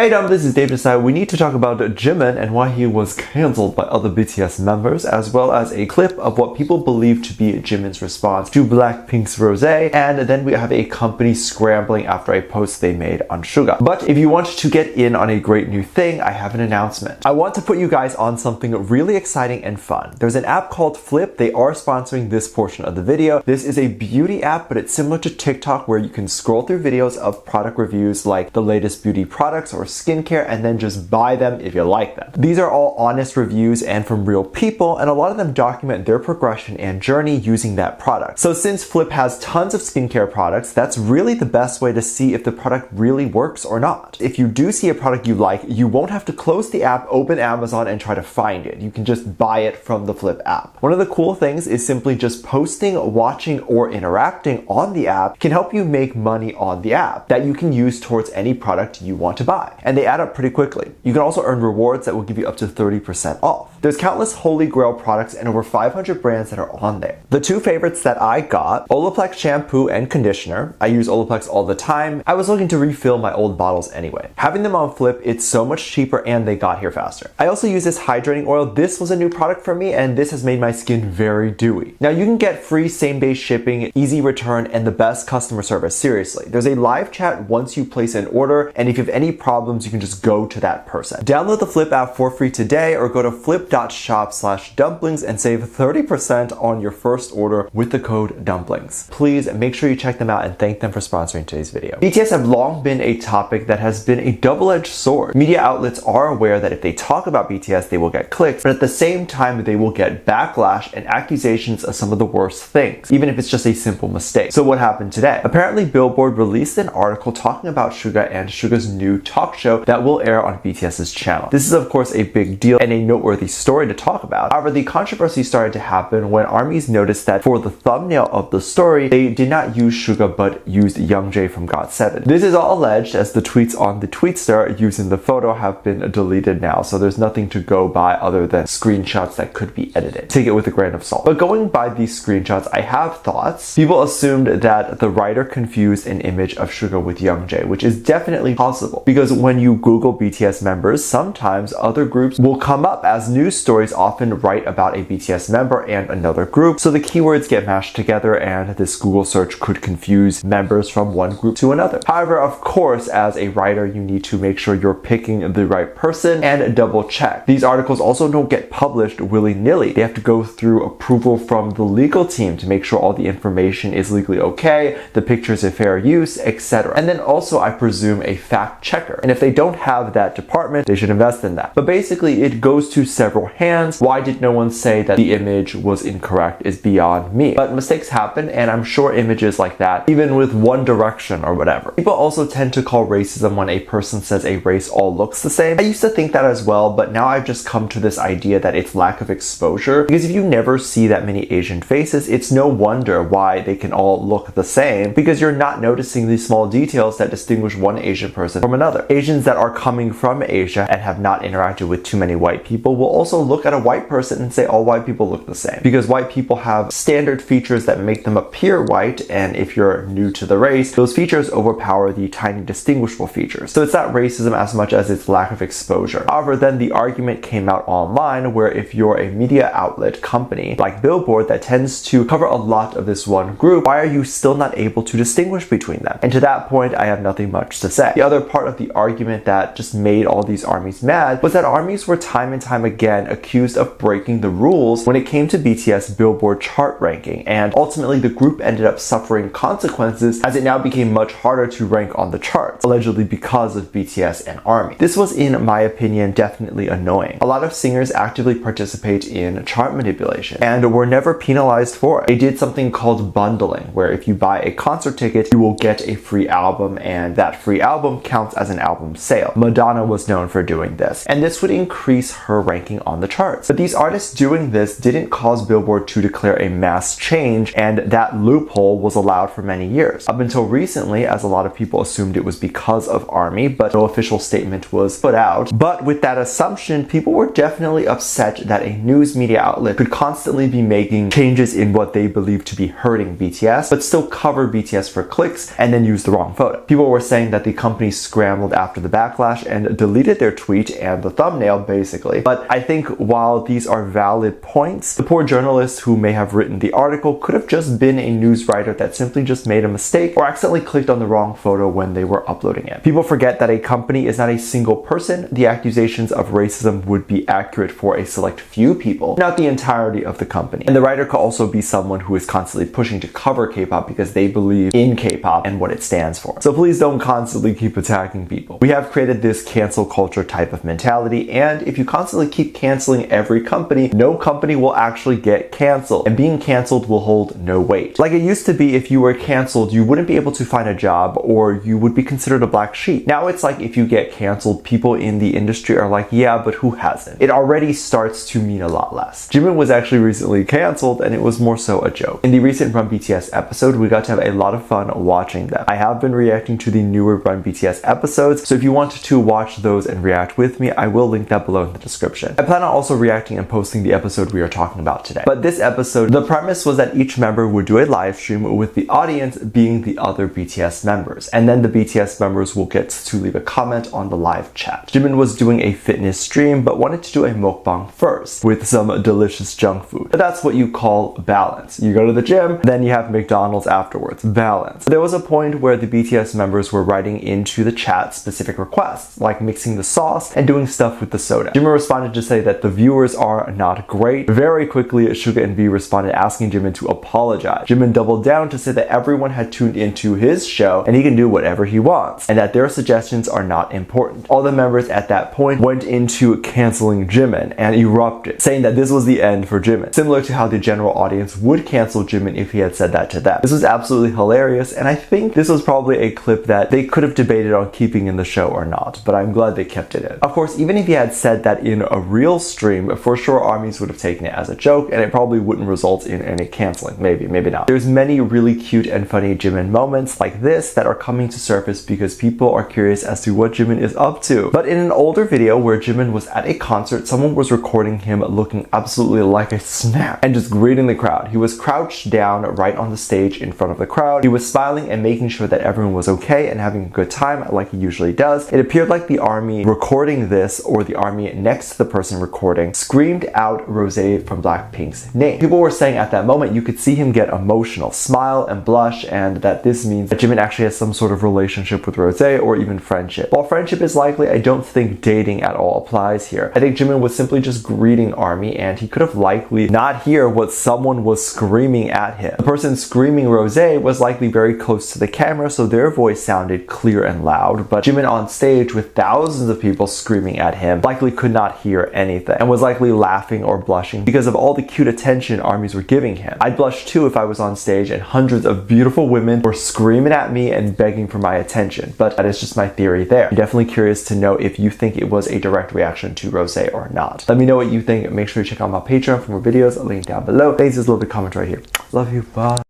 Hey Dom, this is Dave Desai. We need to talk about Jimin and why he was cancelled by other BTS members, as well as a clip of what people believe to be Jimin's response to BLACKPINK's Rosé, and then we have a company scrambling after a post they made on Suga. But if you want to get in on a great new thing, I have an announcement. I want to put you guys on something really exciting and fun. There's an app called Flip. They are sponsoring this portion of the video. This is a beauty app, but it's similar to TikTok where you can scroll through videos of product reviews like the latest beauty products or skincare and then just buy them if you like them. These are all honest reviews and from real people, and a lot of them document their progression and journey using that product. So since Flip has tons of skincare products, that's really the best way to see if the product really works or not. If you do see a product you like, you won't have to close the app, open Amazon, and try to find it. You can just buy it from the Flip app. One of the cool things is simply just posting, watching, or interacting on the app can help you make money on the app that you can use towards any product you want to buy. And they add up pretty quickly. You can also earn rewards that will give you up to 30% off. There's countless holy grail products and over 500 brands that are on there. The two favorites that I got, Olaplex shampoo and conditioner. I use Olaplex all the time. I was looking to refill my old bottles anyway. Having them on Flip, it's so much cheaper and they got here faster. I also use this hydrating oil. This was a new product for me and this has made my skin very dewy. Now you can get free same-day shipping, easy return, and the best customer service. Seriously. There's a live chat once you place an order, and if you have any problems, you can just go to that person. Download the Flip app for free today or go to flip.shop/dumplings and save 30% on your first order with the code dumplings. Please make sure you check them out and thank them for sponsoring today's video. BTS have long been a topic that has been a double-edged sword. Media outlets are aware that if they talk about BTS, they will get clicks, but at the same time, they will get backlash and accusations of some of the worst things, even if it's just a simple mistake. So what happened today? Apparently, Billboard released an article talking about Suga and Suga's new talk show that will air on BTS's channel. This is of course a big deal and a noteworthy story to talk about. However, the controversy started to happen when ARMYs noticed that for the thumbnail of the story, they did not use Suga but used Youngjae from GOT7. This is all alleged as the tweets on the Tweetstar using the photo have been deleted now, so there's nothing to go by other than screenshots that could be edited. Take it with a grain of salt. But going by these screenshots, I have thoughts. People assumed that the writer confused an image of Suga with Youngjae, which is definitely possible because when you Google BTS members, sometimes other groups will come up as news stories often write about a BTS member and another group, so the keywords get mashed together and this Google search could confuse members from one group to another. However, of course, as a writer, you need to make sure you're picking the right person and double check. These articles also don't get published willy-nilly. They have to go through approval from the legal team to make sure all the information is legally okay, the pictures are fair use, etc. And then also, I presume, a fact checker. And if they don't have that department, they should invest in that. But basically, it goes to several hands. Why did no one say that the image was incorrect is beyond me. But mistakes happen, and I'm sure images like that, even with One Direction or whatever. People also tend to call racism when a person says a race all looks the same. I used to think that as well, but now I've just come to this idea that it's lack of exposure. Because if you never see that many Asian faces, it's no wonder why they can all look the same, because you're not noticing these small details that distinguish one Asian person from another. Asians that are coming from Asia and have not interacted with too many white people will also look at a white person and say all white people look the same, because white people have standard features that make them appear white, and if you're new to the race, those features overpower the tiny distinguishable features. So it's not racism as much as it's lack of exposure. However, then the argument came out online where if you're a media outlet company like Billboard that tends to cover a lot of this one group, why are you still not able to distinguish between them? And to that point, I have nothing much to say. The other part of the argument that just made all these ARMYs mad was that ARMYs were time and time again accused of breaking the rules when it came to BTS Billboard chart ranking, and ultimately the group ended up suffering consequences as it now became much harder to rank on the charts, allegedly because of BTS and ARMY. This was, in my opinion, definitely annoying. A lot of singers actively participate in chart manipulation and were never penalized for it. They did something called bundling, where if you buy a concert ticket, you will get a free album, and that free album counts as an album sale. Madonna was known for doing this, and this would increase her ranking on the charts. But these artists doing this didn't cause Billboard to declare a mass change, and that loophole was allowed for many years. Up until recently, as a lot of people assumed it was because of ARMY, but no official statement was put out. But with that assumption, people were definitely upset that a news media outlet could constantly be making changes in what they believed to be hurting BTS, but still cover BTS for clicks and then use the wrong photo. People were saying that the company scrambled after after the backlash and deleted their tweet and the thumbnail basically. But I think while these are valid points, the poor journalist who may have written the article could have just been a news writer that simply just made a mistake or accidentally clicked on the wrong photo when they were uploading it. People forget that a company is not a single person. The accusations of racism would be accurate for a select few people, not the entirety of the company. And the writer could also be someone who is constantly pushing to cover K-pop because they believe in K-pop and what it stands for. So please don't constantly keep attacking people. We have created this cancel culture type of mentality, and if you constantly keep canceling every company, no company will actually get canceled, and being canceled will hold no weight. Like it used to be, if you were canceled, you wouldn't be able to find a job or you would be considered a black sheep. Now it's like if you get canceled, people in the industry are like, yeah, but who hasn't? It already starts to mean a lot less. Jimin was actually recently canceled, and it was more so a joke. In the recent Run BTS episode, we got to have a lot of fun watching them. I have been reacting to the newer Run BTS episodes, so if you want to watch those and react with me, I will link that below in the description. I plan on also reacting and posting the episode we are talking about today. But this episode, the premise was that each member would do a live stream with the audience being the other BTS members, and then the BTS members will get to leave a comment on the live chat. Jimin was doing a fitness stream but wanted to do a mukbang first with some delicious junk food. But that's what you call balance. You go to the gym, then you have McDonald's afterwards. Balance. There was a point where the BTS members were writing into the chat specific requests, like mixing the sauce and doing stuff with the soda. Jimin responded to say that the viewers are not great. Very quickly, Suga and V responded asking Jimin to apologize. Jimin doubled down to say that everyone had tuned into his show and he can do whatever he wants, and that their suggestions are not important. All the members at that point went into canceling Jimin and erupted, saying that this was the end for Jimin, similar to how the general audience would cancel Jimin if he had said that to them. This was absolutely hilarious, and I think this was probably a clip that they could have debated on keeping in the show or not, but I'm glad they kept it in. Of course, even if he had said that in a real stream, for sure armies would have taken it as a joke, and it probably wouldn't result in any canceling. Maybe, maybe not. There's many really cute and funny Jimin moments like this that are coming to surface because people are curious as to what Jimin is up to. But in an older video where Jimin was at a concert, someone was recording him looking absolutely like a snap and just greeting the crowd. He was crouched down right on the stage in front of the crowd. He was smiling and making sure that everyone was okay and having a good time like he usually does. It appeared like the army recording this, or the army next to the person recording, screamed out Rosé from BLACKPINK's name. People were saying at that moment you could see him get emotional, smile and blush, and that this means that Jimin actually has some sort of relationship with Rosé or even friendship. While friendship is likely, I don't think dating at all applies here. I think Jimin was simply just greeting army, and he could have likely not hear what someone was screaming at him. The person screaming Rosé was likely very close to the camera, so their voice sounded clear and loud, but Jimin on stage with thousands of people screaming at him likely could not hear anything and was likely laughing or blushing because of all the cute attention armies were giving him. I'd blush too if I was on stage and hundreds of beautiful women were screaming at me and begging for my attention, but that is just my theory there. I'm definitely curious to know if you think it was a direct reaction to Rosé or not. Let me know what you think. Make sure you check out my Patreon for more videos, link down below. Thanks, this little bit comment right here. Love you, bye.